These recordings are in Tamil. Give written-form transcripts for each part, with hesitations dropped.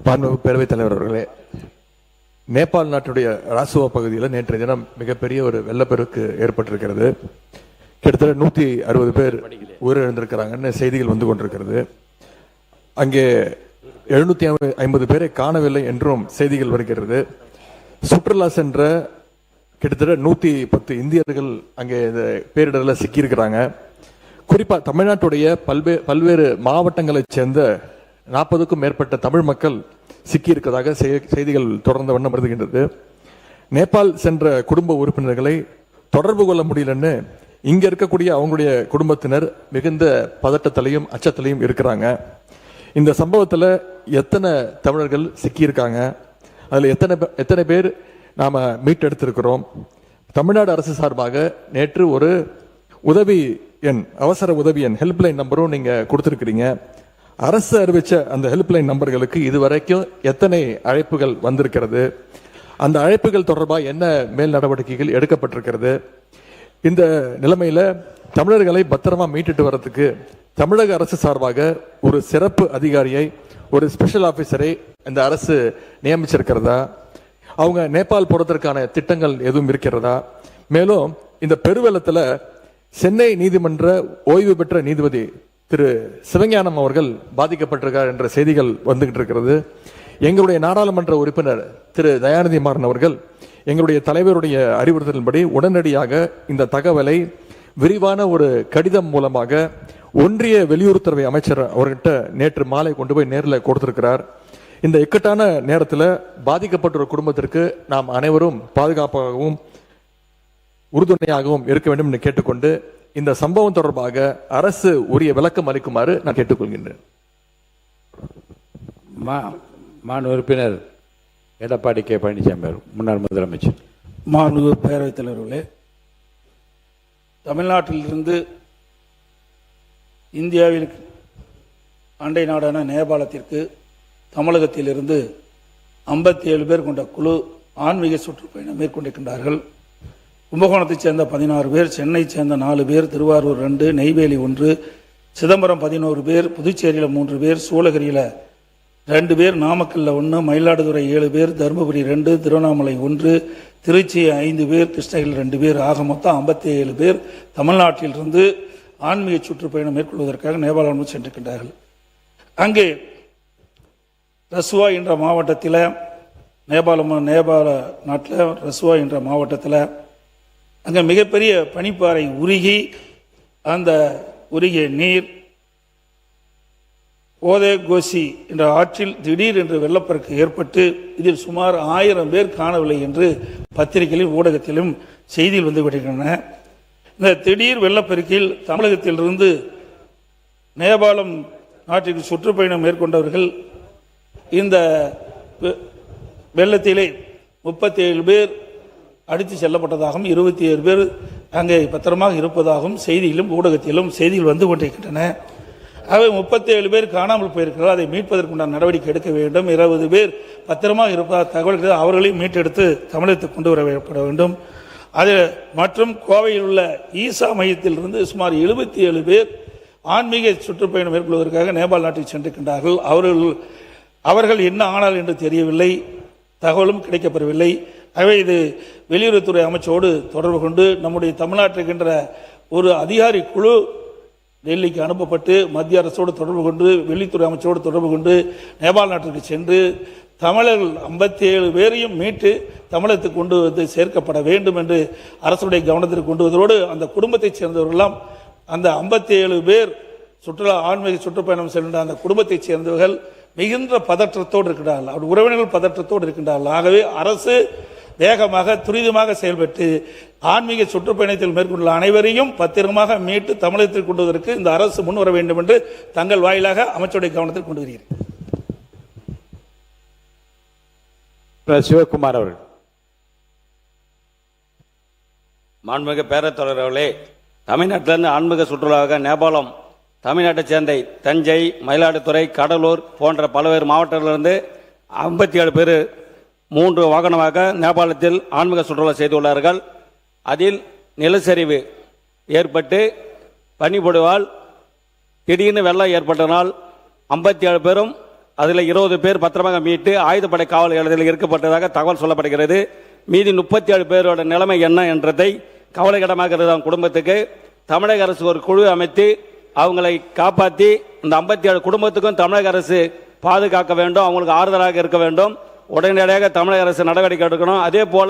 மாண்புமிகு பேரவைத் தலைவர் அவர்களே, நேபாள் நாட்டுடைய ராசுவா பகுதியில் நேற்றைய தினம் மிகப்பெரிய ஒரு வெள்ளப்பெருக்கு ஏற்பட்டிருக்கிறது. கிட்டத்தட்ட 160 பேர் உயிரிழந்திருக்கிறாங்கன்னு செய்திகள் வந்து கொண்டிருக்கிறது. அங்கே 750 பேரை காணவில்லை என்றும் செய்திகள் வருகிறது. சுற்றுலா சென்ற கிட்டத்தட்ட 110 இந்தியர்கள் அங்கே இந்த பேரிடரில் சிக்கியிருக்கிறாங்க. குறிப்பாக தமிழ்நாட்டுடைய பல்வேறு மாவட்டங்களைச் சேர்ந்த 40க்கும் மேற்பட்ட தமிழ் மக்கள் சிக்கியிருப்பதாக செய்திகள் தொடர்ந்த வண்ணம் வருகின்றது. நேபாள் சென்ற குடும்ப உறுப்பினர்களை தொடர்பு கொள்ள முடியலன்னு இங்க இருக்கக்கூடிய அவங்களுடைய குடும்பத்தினர் மிகுந்த பதட்டத்திலையும் அச்சத்திலையும் இருக்கிறாங்க. இந்த சம்பவத்தில் எத்தனை தமிழர்கள் சிக்கியிருக்காங்க, அதில் எத்தனை பேர் நாம மீட்டெடுத்திருக்கிறோம்? தமிழ்நாடு அரசு சார்பாக நேற்று ஒரு உதவி எண், அவசர உதவி எண் ஹெல்ப்லைன் நம்பரும் நீங்க கொடுத்திருக்கிறீங்க. அரசு அறிவிச்ச அந்த ஹெல்ப்லைன் நம்பர்களுக்கு இதுவரைக்கும் எத்தனை அழைப்புகள் வந்திருக்கிறது? அந்த அழைப்புகள் தொடர்பாக என்ன மேல் நடவடிக்கைகள் எடுக்கப்பட்டிருக்கிறது? இந்த நிலைமையில தமிழர்களை பத்திரமா மீட்டுட்டு வர்றதுக்கு தமிழக அரசு சார்பாக ஒரு சிறப்பு அதிகாரியை, ஒரு ஸ்பெஷல் ஆபீசரை இந்த அரசு நியமிச்சிருக்கிறதா? அவங்க நேபாள் போறதற்கான திட்டங்கள் எதுவும் இருக்கிறதா? மேலும் இந்த பெருவெள்ளத்துல சென்னை நீதிமன்ற ஓய்வு பெற்ற நீதிபதி திரு சிவஞானம் அவர்கள் பாதிக்கப்பட்டிருக்கார் என்ற செய்திகள் வந்துகிட்டு இருக்கிறது. எங்களுடைய நாடாளுமன்ற உறுப்பினர் திரு தயாநிதி மாறன் அவர்கள் எங்களுடைய தலைவருடைய அறிவுறுத்தலின்படி உடனடியாக இந்த தகவலை விரிவான ஒரு கடிதம் மூலமாக ஒன்றிய வெளியுறவுத்துறை அமைச்சர் அவர்கிட்ட நேற்று மாலை கொண்டு போய் நேரில் கொடுத்திருக்கிறார். இந்த இக்கட்டான நேரத்தில் பாதிக்கப்பட்ட ஒரு குடும்பத்திற்கு நாம் அனைவரும் பாதுகாப்பாகவும் உறுதுணையாகவும் இருக்க வேண்டும் என்று கேட்டுக்கொண்டு இந்த சம்பவம் தொடர்பாக அரசு உரிய விளக்கம் அளிக்குமாறு நான் கேட்டுக்கொள்கின்றேன். மாண்பு உறுப்பினர் எடப்பாடி கே பழனிசாமி முன்னாள் முதலமைச்சர். மாண்புமிகு பேரவைத் தலைவர்களே, தமிழ்நாட்டிலிருந்து இந்தியாவின் அண்டை நாடான நேபாளத்திற்கு தமிழகத்திலிருந்து 57 பேர் கொண்ட குழு ஆன்மீக சுற்றுப்பயணம் மேற்கொண்டிருக்கின்றார்கள். கும்பகோணத்தைச் சேர்ந்த 16 பேர், சென்னையைச் சேர்ந்த 4 பேர், திருவாரூர் 2, நெய்வேலி 1, சிதம்பரம் 11 பேர், புதுச்சேரியில் 3 பேர், சூளகிரியில் 2 பேர், நாமக்கல்ல 1, மயிலாடுதுறை 7 பேர், தருமபுரி 2, திருவண்ணாமலை 1, திருச்சி 5 பேர், கிருஷ்ணகிரி 2 பேர், ஆக மொத்தம் 57 பேர் தமிழ்நாட்டிலிருந்து ஆன்மீக சுற்றுப்பயணம் மேற்கொள்வதற்காக நேபாளம் சென்றிருக்கின்றார்கள். அங்கே ரசுவா என்ற மாவட்டத்தில், நேபாள நாட்டில் ரசுவா என்ற மாவட்டத்தில் அங்கே மிகப்பெரிய பனிப்பாறை உருகி அந்த உருகிய நீர் ஓதே கோசி என்ற ஆற்றில் திடீர் என்று வெள்ளப்பெருக்கு ஏற்பட்டு இதில் சுமார் 1000 பேர் காணவில்லை என்று பத்திரிகையிலும் ஊடகத்திலும் செய்தியில் வந்து விடுகின்றன. இந்த திடீர் வெள்ளப்பெருக்கில் தமிழகத்திலிருந்து நேபாளம் நாட்டிற்கு சுற்றுப்பயணம் மேற்கொண்டவர்கள் இந்த வெள்ளத்திலே 37 பேர் அடித்து செல்லப்பட்டதாகவும் 27 பேர் அங்கே பத்திரமாக இருப்பதாகவும் செய்தியிலும் ஊடகத்திலும் செய்திகள் வந்து கொண்டிருக்கின்றன. அவை 37 பேர் காணாமல் போயிருக்கிறார்கள். அதை மீட்பதற்குண்டான நடவடிக்கை எடுக்க வேண்டும். 20 பேர் பத்திரமாக இருப்பதாக தகவல்கள் அவர்களையும் மீட்டெடுத்து தமிழகத்துக்கு கொண்டு வரப்பட வேண்டும். அது மற்றும் கோவையில் உள்ள ஈசா மையத்திலிருந்து சுமார் 77 பேர் ஆன்மீக சுற்றுப்பயணம் மேற்கொள்வதற்காக நேபாள் நாட்டுக்கு சென்றிருக்கின்றார்கள். அவர்கள் என்ன ஆனால் என்று தெரியவில்லை, தகவலும் கிடைக்கப்பெறவில்லை. ஆகவே இது வெளியுறவுத்துறை அமைச்சரோடு தொடர்பு கொண்டு நம்முடைய தமிழ்நாட்டுக்கின்ற ஒரு அதிகாரி குழு டெல்லிக்கு அனுப்பப்பட்டு மத்திய அரசோடு தொடர்பு கொண்டு வெளித்துறை அமைச்சரோடு தொடர்பு கொண்டு நேபாள் நாட்டிற்கு சென்று தமிழர்கள் 57 பேரையும் மீட்டு தமிழகத்துக்கு கொண்டு வந்து சேர்க்கப்பட வேண்டும் என்று அரசுடைய கவனத்திற்கு கொண்டு வருவதோடு அந்த குடும்பத்தைச் சேர்ந்தவர்களெல்லாம் அந்த 57 பேர் ஆன்மீக சுற்றுப்பயணம் சென்ற அந்த குடும்பத்தைச் சேர்ந்தவர்கள் மிகுந்த பதற்றத்தோடு இருக்கிறார்கள். அவர் உறவினர்கள் பதற்றத்தோடு இருக்கின்றார்கள். ஆகவே அரசு வேகமாக துரிதமாக செயல்பட்டு ஆன்மீக சுற்றுப்பயணத்தில் மேற்கொண்டுள்ள அனைவரையும் பத்திரமாக மீட்டு தமிழகத்தில் கொண்டு வருவதற்கு இந்த அரசு முன் வர வேண்டும் என்று தங்கள் வாயிலாக அமைச்சருடைய கவனத்தில் கொண்டு வருகிறேன். சிவகுமார் அவர்கள். மாண்புமிகு பேரவைத் தலைவர்களே, தமிழ்நாட்டிலிருந்து ஆன்மீக சுற்றுலாவாக நேபாளம் தமிழ்நாட்டைச் சேர்ந்த தஞ்சை, மயிலாடுதுறை, கடலூர் போன்ற பல்வேறு மாவட்டங்களிலிருந்து 57 பேர் 3 வாகனமாக நேபாளத்தில் ஆன்மீக சுற்றுலா செய்துள்ளார்கள். அதில் நிலச்சரிவு ஏற்பட்டு பனிப்பொழிவால் திடீர்னு வெள்ளம் ஏற்பட்டனால் 57 பேரும் அதில் 20 பேர் பத்திரமாக மீட்டு ஆயுதப்படை காவல் நிலையத்தில் இருக்கப்பட்டதாக தகவல் சொல்லப்படுகிறது. மீதி 37 பேரோட நிலைமை என்ன என்றதை கவலைக்கிடமாக இருக்கிற குடும்பத்துக்கு தமிழக அரசு ஒரு குழு அமைத்து அவங்களை காப்பாற்றி இந்த 57 குடும்பத்துக்கும் தமிழக அரசு பாதுகாக்க வேண்டும், அவங்களுக்கு ஆறுதலாக இருக்க வேண்டும். உடனடியாக தமிழக அரசு நடவடிக்கை எடுக்கணும். அதே போல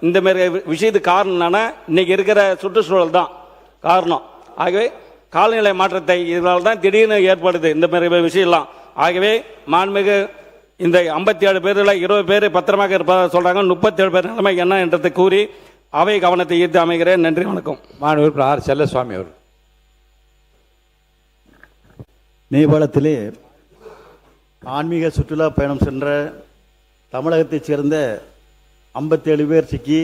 இந்த மாதிரி விஷயத்துக்கு காரணம் என்னன்னா இன்னைக்கு இருக்கிற சுற்றுச்சூழல் தான் காரணம். ஆகவே காலநிலை மாற்றத்தை இதனால தான் திடீர்னு ஏற்படுது இந்த மாதிரி விஷயம்லாம். ஆகவே மாண்புமிகு இந்த 57 பேரில் 20 பேர் பத்திரமாக இருப்பதாக சொல்றாங்க. 37 பேர் நிலைமை என்ன என்றதை கூறி அவை கவனத்தை ஈர்த்து அமைகிறேன். நன்றி, வணக்கம். மாண்பு உறுப்பினர் ஆர் செல்லசுவாமி அவர். நேபாளத்திலே ஆன்மீக சுற்றுலா பயணம் சென்ற தமிழகத்தைச் சேர்ந்த 57 பேர் சிக்கி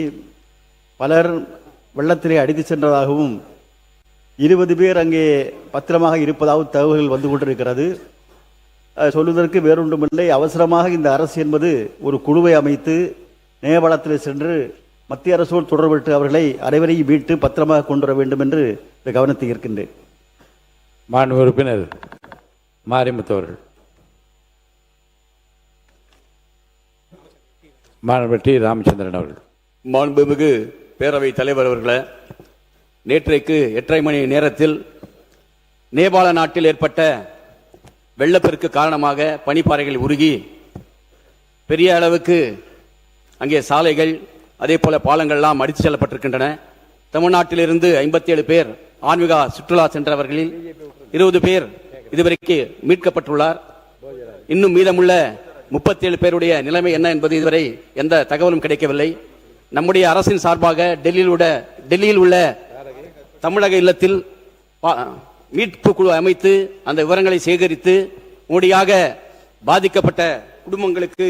பலர் வெள்ளத்திலே அடித்து சென்றதாகவும் 20 பேர் அங்கே பத்திரமாக இருப்பதாகவும் தகவல்கள் வந்து கொண்டிருக்கிறது. சொல்வதற்கு வேறொன்றுமில்லை, அவசரமாக இந்த அரசு என்பது ஒரு குழுவை அமைத்து நேபாளத்தில் சென்று மத்திய அரசோடு தொடர்பட்டு அவர்களை அனைவரையும் மீட்டு பத்திரமாக கொண்டு வர வேண்டும் என்று இந்த கவனத்தை ஈர்க்கின்றேன். மாண்பு உறுப்பினர் மாரிமுத்து அவர்கள். மாண்பு டி ராமச்சந்திரன் அவர்கள். மாண்புமிகு பேரவைத் தலைவர் அவர்களே, நேற்றைக்கு 8:30 மணி நேரத்தில் நேபாள நாட்டில் ஏற்பட்ட வெள்ளப்பெருக்கு காரணமாக பனிப்பாறைகள் உருகி பெரிய அளவுக்கு அங்கே சாலைகள் அதே போல பாலங்கள்லாம் அடித்து செல்லப்பட்டிருக்கின்றன. தமிழ்நாட்டிலிருந்து 57 பேர் ஆன்மீக சுற்றுலா சென்றவர்களில் 20 பேர் இதுவரைக்கு மீட்கப்பட்டுள்ளார். இன்னும் மீதமுள்ள 37 பேருடைய நிலைமை என்ன என்பது இதுவரை எந்த தகவலும் கிடைக்கவில்லை. நம்முடைய அரசின் சார்பாக டெல்லியில் உள்ள தமிழக இல்லத்தில் மீட்பு குழு அமைத்து அந்த விவரங்களை சேகரித்து உடனடியாக பாதிக்கப்பட்ட குடும்பங்களுக்கு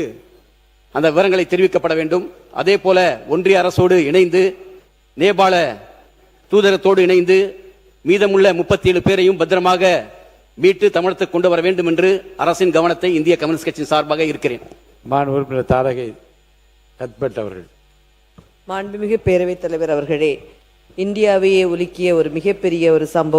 அந்த விவரங்களை தெரிவிக்கப்பட வேண்டும். அதே போல ஒன்றிய அரசோடு இணைந்து நேபாள தூதரத்தோடு இணைந்து மீதமுள்ள 37 பேரையும் பத்திரமாக மீட்டு தமிழகத்துக்கு கொண்டு வர வேண்டும் என்று அரசின் கவனத்தை இந்திய கம்யூனிஸ்ட் கட்சியின் சார்பாக இருக்கிறேன். மாண்பு உறுப்பினர் தாரகை கத்பட் அவர்கள். மாண்புமிகு பேரவைத் தலைவர் அவர்களே, இந்தியாவையே உலுக்கிய ஒரு மிகப்பெரிய ஒரு சம்பவம்